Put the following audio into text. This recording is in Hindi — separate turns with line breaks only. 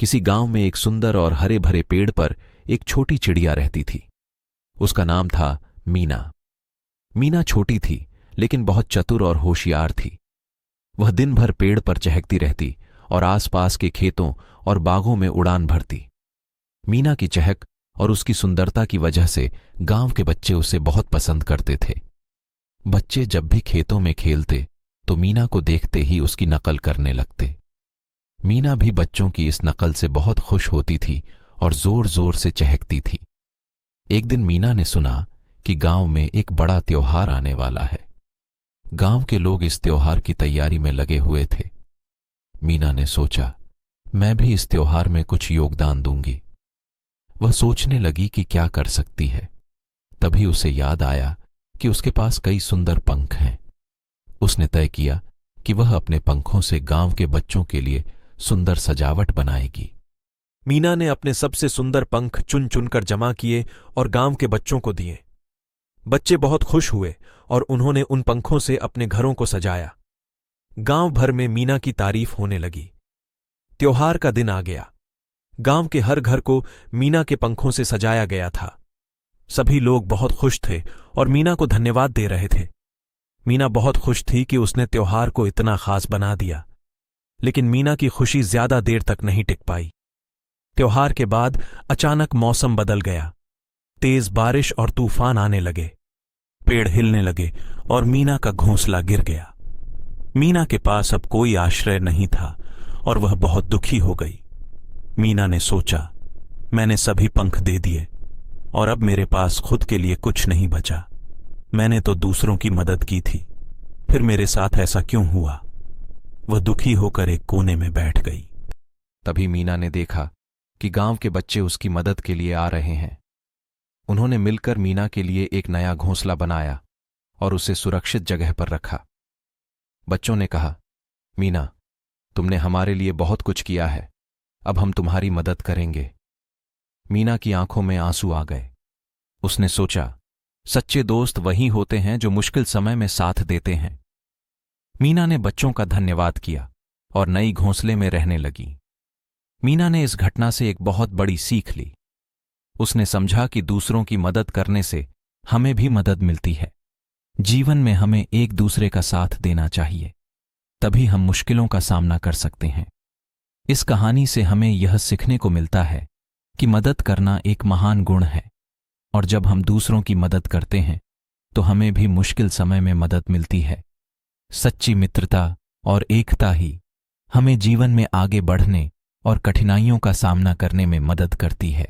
किसी गांव में एक सुंदर और हरे भरे पेड़ पर एक छोटी चिड़िया रहती थी। उसका नाम था मीना। मीना छोटी थी लेकिन बहुत चतुर और होशियार थी। वह दिन भर पेड़ पर चहकती रहती और आसपास के खेतों और बागों में उड़ान भरती। मीना की चहक और उसकी सुंदरता की वजह से गांव के बच्चे उसे बहुत पसंद करते थे। बच्चे जब भी खेतों में खेलते तो मीना को देखते ही उसकी नकल करने लगते। मीना भी बच्चों की इस नकल से बहुत खुश होती थी और जोर जोर से चहकती थी। एक दिन मीना ने सुना कि गांव में एक बड़ा त्योहार आने वाला है। गांव के लोग इस त्योहार की तैयारी में लगे हुए थे। मीना ने सोचा, मैं भी इस त्योहार में कुछ योगदान दूंगी। वह सोचने लगी कि क्या कर सकती है। तभी उसे याद आया कि उसके पास कई सुंदर पंख हैं। उसने तय किया कि वह अपने पंखों से गांव के बच्चों के लिए सुंदर सजावट बनाएगी।
मीना ने अपने सबसे सुंदर पंख चुन चुनकर जमा किए और गांव के बच्चों को दिए। बच्चे बहुत खुश हुए और उन्होंने उन पंखों से अपने घरों को सजाया। गांव भर में मीना की तारीफ होने लगी। त्योहार का दिन आ गया। गांव के हर घर को मीना के पंखों से सजाया गया था। सभी लोग बहुत खुश थे और मीना को धन्यवाद दे रहे थे। मीना बहुत खुश थी कि उसने त्योहार को इतना खास बना दिया। लेकिन मीना की खुशी ज्यादा देर तक नहीं टिक पाई। त्योहार के बाद अचानक मौसम बदल गया। तेज बारिश और तूफान आने लगे। पेड़ हिलने लगे और मीना का घोंसला गिर गया। मीना के पास अब कोई आश्रय नहीं था और वह बहुत दुखी हो गई। मीना ने सोचा, मैंने सभी पंख दे दिए और अब मेरे पास खुद के लिए कुछ नहीं बचा। मैंने तो दूसरों की मदद की थी, फिर मेरे साथ ऐसा क्यों हुआ? वह दुखी होकर एक कोने में बैठ गई।
तभी मीना ने देखा कि गांव के बच्चे उसकी मदद के लिए आ रहे हैं। उन्होंने मिलकर मीना के लिए एक नया घोंसला बनाया और उसे सुरक्षित जगह पर रखा। बच्चों ने कहा, मीना, तुमने हमारे लिए बहुत कुछ किया है, अब हम तुम्हारी मदद करेंगे। मीना की आंखों में आंसू आ गए। उसने सोचा, सच्चे दोस्त वही होते हैं जो मुश्किल समय में साथ देते हैं। मीना ने बच्चों का धन्यवाद किया और नई घोंसले में रहने लगी। मीना ने इस घटना से एक बहुत बड़ी सीख ली। उसने समझा कि दूसरों की मदद करने से हमें भी मदद मिलती है। जीवन में हमें एक दूसरे का साथ देना चाहिए, तभी हम मुश्किलों का सामना कर सकते हैं। इस कहानी से हमें यह सीखने को मिलता है कि मदद करना एक महान गुण है और जब हम दूसरों की मदद करते हैं तो हमें भी मुश्किल समय में मदद मिलती है। सच्ची मित्रता और एकता ही हमें जीवन में आगे बढ़ने और कठिनाइयों का सामना करने में मदद करती है।